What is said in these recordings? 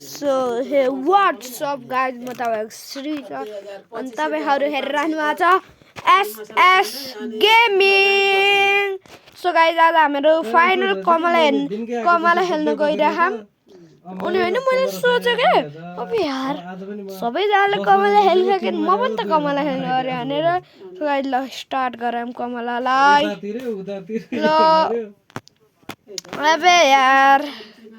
So hey, what's up guys? म तपाईहरु श्री छ अनि तपाईहरु हेरिरहनु भएको छ एसएस गेमिङ। सो गाइस आज हाम्रो फाइनल कमला खेल्न गइरहेछौं। अनि हैन मैले सोचेको अब यार सबैजनाले कमला खेलिसके म पनि त कमला खेल्नु अरे भनेर। सो गाइस ल स्टार्ट गरौँ कमलालाई। ल अबे यार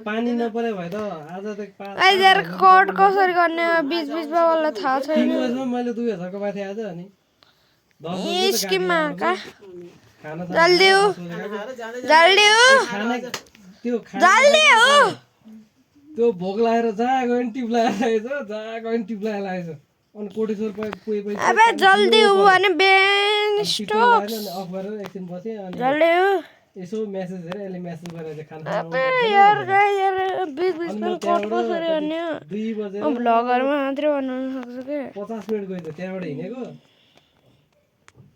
पानी नपरे भए त आज त गाइस यार कोड कसरी गर्ने बीच बीचमा मलाई थाहा छैन। 3 बजेसम्म मैले 2000 को माथि आज अनि 10 बजे त स्किममा का खाना जल्दी हो जल्दी हो त्यो जल्दी हो त्यो भोक लागेर जहाँ गयो नि टिप लगाएर जहाँ गयो नि टिप लगाएर आएछ अनि कोटेश्वर पुगे अबे जल्दी हो भने बेन स्टप अफ गरेर एकछिन बसे अनि जल्दी हो यसो मेसेज हेरे यसले मेसेज गरेर खाना अबे यार गाइस यार बीच बीचमा कोड कसरी गर्ने 2 बजे अब भ्लगरमा मात्रै बनाउन सक्छु के 50 मिनेट गयो त त्यहाँबाट हिँडेको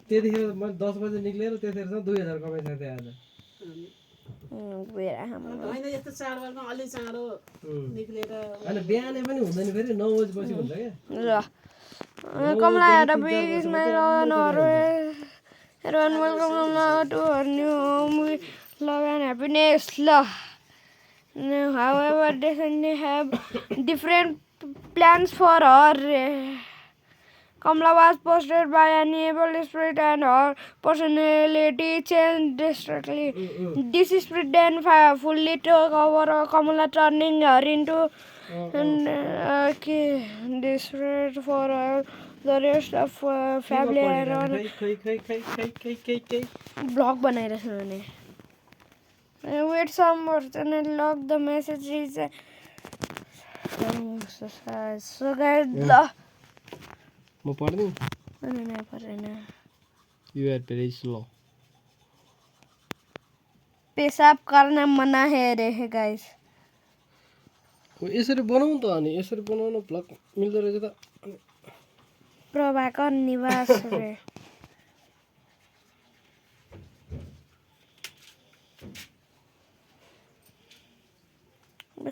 त्यतिखेर म 10 बजे निक्लेर त्यतिखेर 2000 कमाइसके थिएँ आज होइन यस्तो चाडबाडमा अलि चाँडो निक्लेर अनि बिहानै पनि हुँदैन फेरि 9 बजे पछि हुन्छ क्या ल कमला हेर बीच माइ नरो everyone welcome to our new home. We love and happiness. However, they have different plans for her. Kamala was posted by an evil spirit and her personality changed drastically. This spirit then fully took over Kamala, turning her into this spirit for the rest of family around. Blog बनाइरहेछ भने wait some more and log the message is so guys म पढ्दिन अनि परेन you are very slow पेशाब करना मना है रे guys यसरी बनाउँ त अनि यसरी बनाउन ब्लग मिल्दो रहेछ त प्रभाकर निवास रे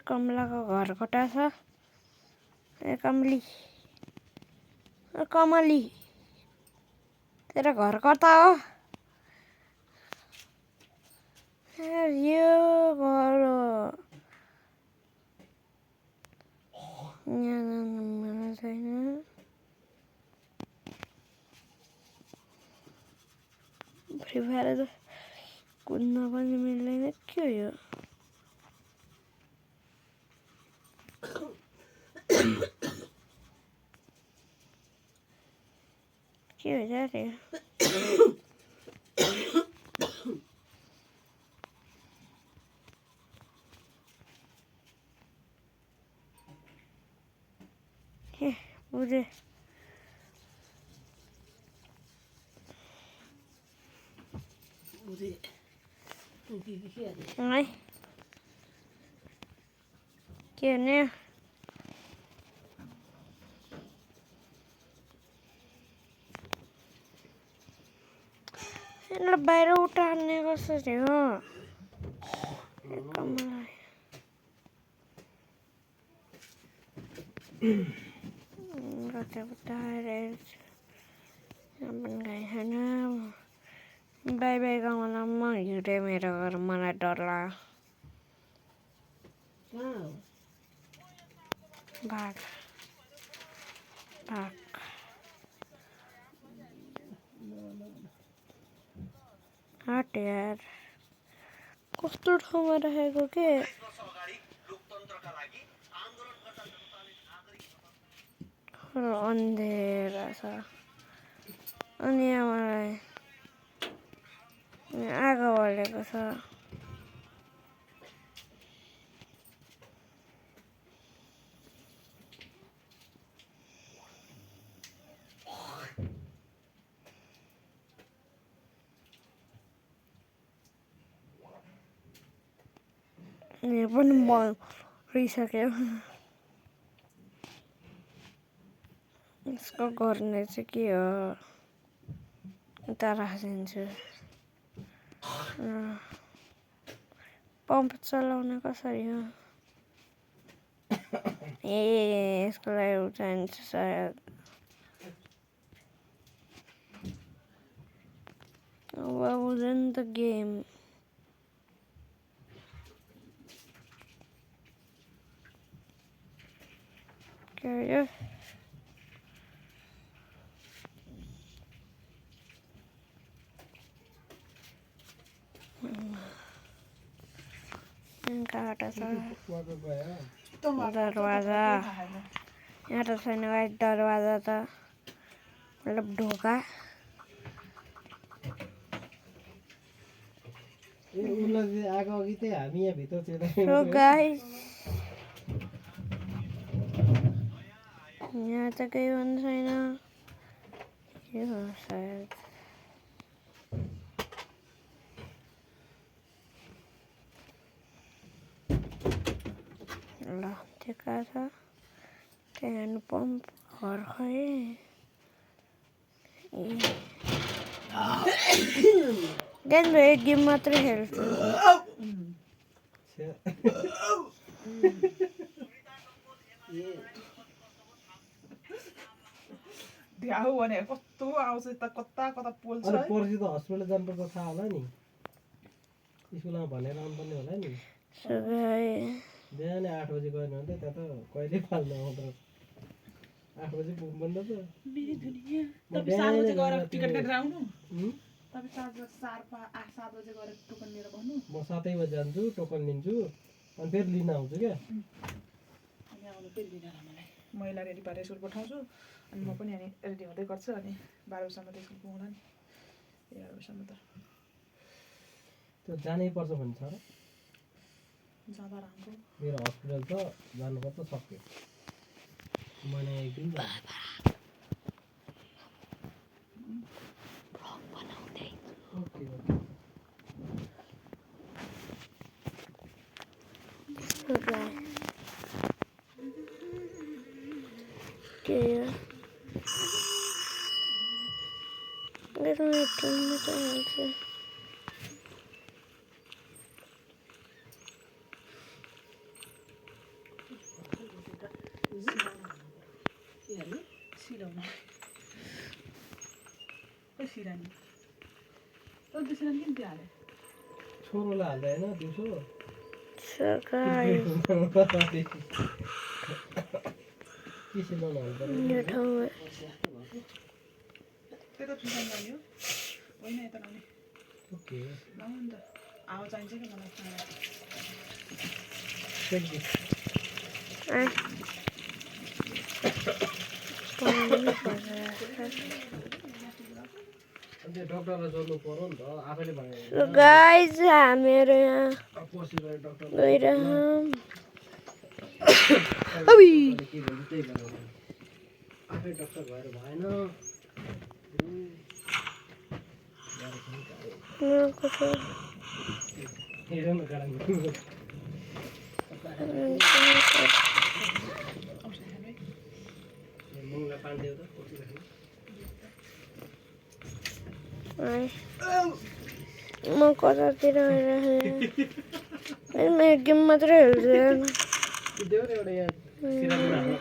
कमलाको घर कता छ ए कमली कमली तेरो घर कता हो यो घर हो यहाँ जानु मन छैन फ्री फायर कुद्न पनि मिल्दैन के हो यो के हो रे हे बुझे Ai. के ने ल बाहिर उठार्ने कसरी हो बाई बाई कमला म हिँडे मेरो घर मलाई डर लाग्यो भाग भाग हट यार कस्तो ठाउँमा राखेको के अन्धेरा छ अनि यहाँ मलाई आगो बलेको छ यहाँ पनि मरिसक्यो यसको गर्ने चाहिँ के हो उता राखिदिन्छु पम्प चलाउने कसरी हो यसको लागि चाहिन्छ सायद What was in the game? Okay. कहाँबाट छ दरवाजा यहाँ त छैन गाइस दरवाजा त मतलब ढोका आगो अघि चाहिँ हामी यहाँ भित्र So guys यहाँ त केही पनि छैन यो हो सायद ल त्यो कहाँ छ त्यहाँ ह्यान्ड पम्प घर खै गाइस म एक गेम मात्रै खेल्छु भ्याउ भने कस्तो आउँछ त कता कता पोल्छ अनि पर्सि त हस्पिटल जानुपर्छ थाहा होला नि स्कुलमा भनेर आउनुपर्ने होला नि So guys बिहान 8 बजे गएन भने त त्यहाँ त कहिले फाल्नु आउँछ 8 बजे पुग्नुपर्छ त मेरी दुनिया तपाईँ 7 बजे गएर टिकट काटेर आउनु तपाईँ 7 बजे गएर टोकन लिएर भन्नु म 7 बजे जान्छु टोकन लिन्छु अनि फेरि लिन आउँछु क्या अनि आउनु फेरि लिन मलाई महिला रेडी पारेर स्कुल पठाउँछु अनि म पनि अनि रेडी हुँदै गर्छु अनि 12 बजीसम्म त स्कुल पुग्ला नि 11 बजीसम्म त त्यो जानै पर्छ भन्छ र जाँदा राम्रो मेरो हस्पिटल त जानुपर्छ सक्यो मैले एक दिन okay Okay. Okay. Let me turn it on. सिलाउनु सिरानी त सिरानी किन हाले छोरोलाई हाल्दा होइन दिउँसो So guys, के सिलाउनु हाल्दा यो ठाउँमा त्यता छुटाउनु लाने हो होइन यता लाने ओके लाउनु नि त आवा चाहिन्छ कि मलाई अन्त डक्टरलाई सोध्नु पर्यो नि त आफैले भने So guys, हामीहरू यहाँ पर्सि गएर डक्टर गइरहौँ के भन्छ त्यही गरेर आफै डक्टर भएर भएन हेर न गाडा मुङलाई पानी देऊ त म कतातिर आइरहेको म एक गेम मात्रै हेर्छु देऊ न एउटा यहाँ सिरानी हाल्नु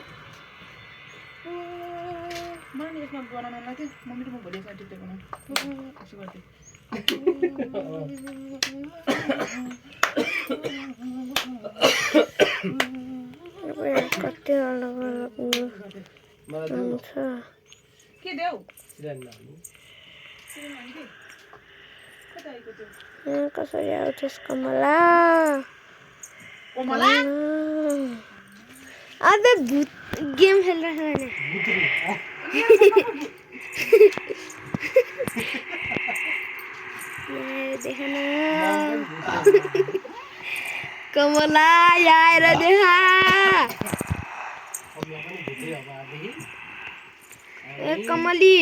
मलाई यसमा बनाउन लाग्यो मम्मी र म भोलि यसमा टिप्दै बनाउँ यसो गर्थेँ कति अलग अलग हुन्छ के देऊ सिरानी हाल्नु कसरी आउँछस् कमला कोमला अन्त भूत गेम खेलिरहेको देखा न कमला आएर देखा ए कमली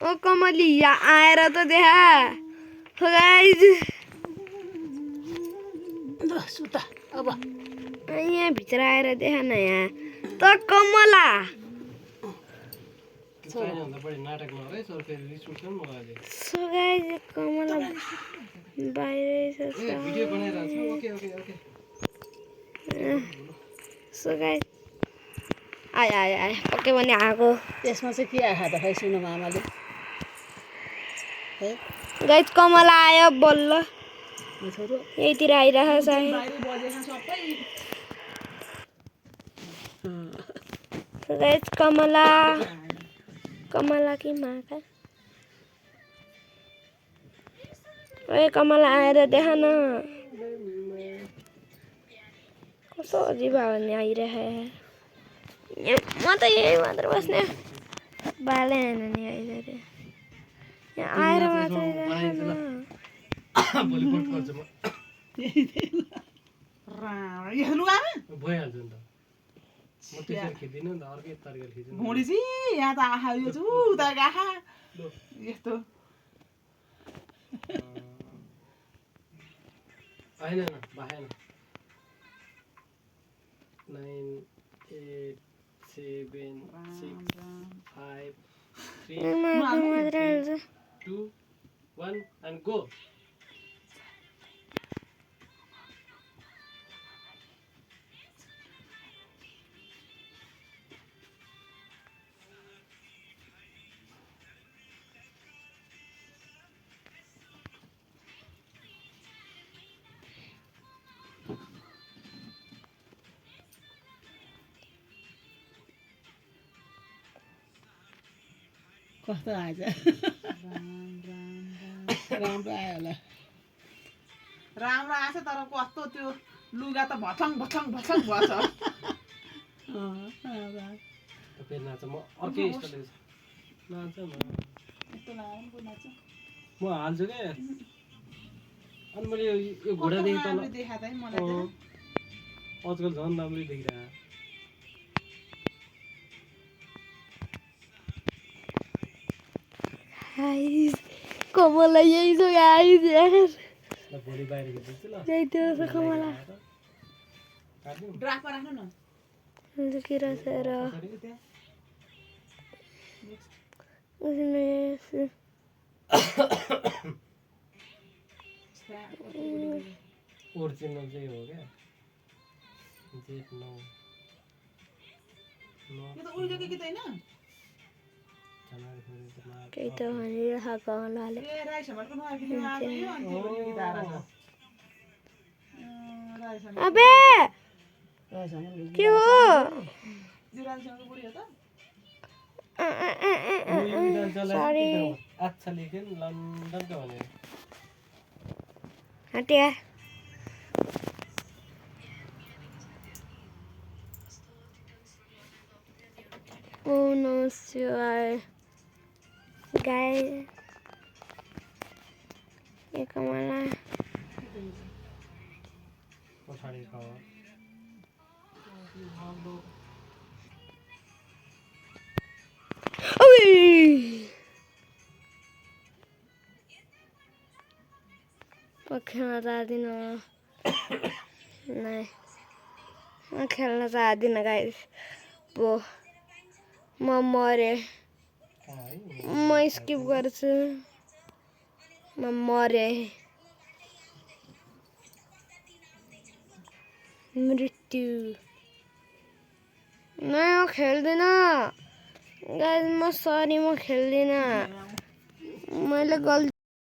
ओ कमली यहाँ आएर त देखा गाइस सुता अब यहाँ भित्र आएर देखा न यहाँ त कमला सो गाइस कमला बाहिरै छ सो गाइस आयो आयो आयो पक्कै पनि आएको त्यसमा चाहिँ के आखा त खै सुनौँ आमाले है गाइस कमला आयो बल्ल छोरो यहीतिर आइरहेको छ बाहिर बजेको सबै सो गाइस कमला कि माका ए कमला आएर देखा न कस्तो अजिब आवाज आइरहेको म त यही मात्र बस्ने बाले होइन नि आइरहेको यहाँ आएर मात्रै देखा न भोलि पोस्ट गर्छु म हेर्नु आमा भइहाल्छ नि त म त्यसरी खिच्दिनँ नि त अर्कै तरिकाले खिच्नु घोडी चाहिँ यहाँ त आँखा यो चाहिँ उता आँखा यस्तो होइन भएन 9 8 7 6 5 3 2 1 and go कस्तो आएछ राम्रो आयो होला राम्रो आएछ तर कस्तो त्यो लुगा त भछङ भछ फेरि नाच्छ म अर्कै स्टाइल नाच्छ न यस्तो लगायो नि नाच्छ म हाल्छु क्या अनि मैले यो घोडादेखि तल देखा त मलाई आजकल झन् राम्रै देखिरहेको गाइस कमला यही छ गाइस यार ल भोलि बाहिर खिच्छु ल यही त्यो छ कमला ड्राफमा राख्नु न के रहेछ र ओरिजिनल चाहिँ हो क्या जेट नौ यो त उहिलेको गीत होइन केही त भनिरहेको कमलाले ए राई समाजको नयाँ गीत आएको यो अनि त्यो यो गीत आएर छ राई समाज अबे के हो जुरालसँगको बुढी हो त सरी अच्छा लेख्यो नि लन्डनको भनेर हटिया Oh no, sure. Guy. ये कमला पछाडि खबर खेल्न चाहदिनँ नै म खेल्न चाहदिनँ गाइस पो म मरेँ म स्किप गर्छु म मरेँ मृत्यु नै म खेल्दिनँ गाइस म सरी म खेल्दिनँ मैले गल्ती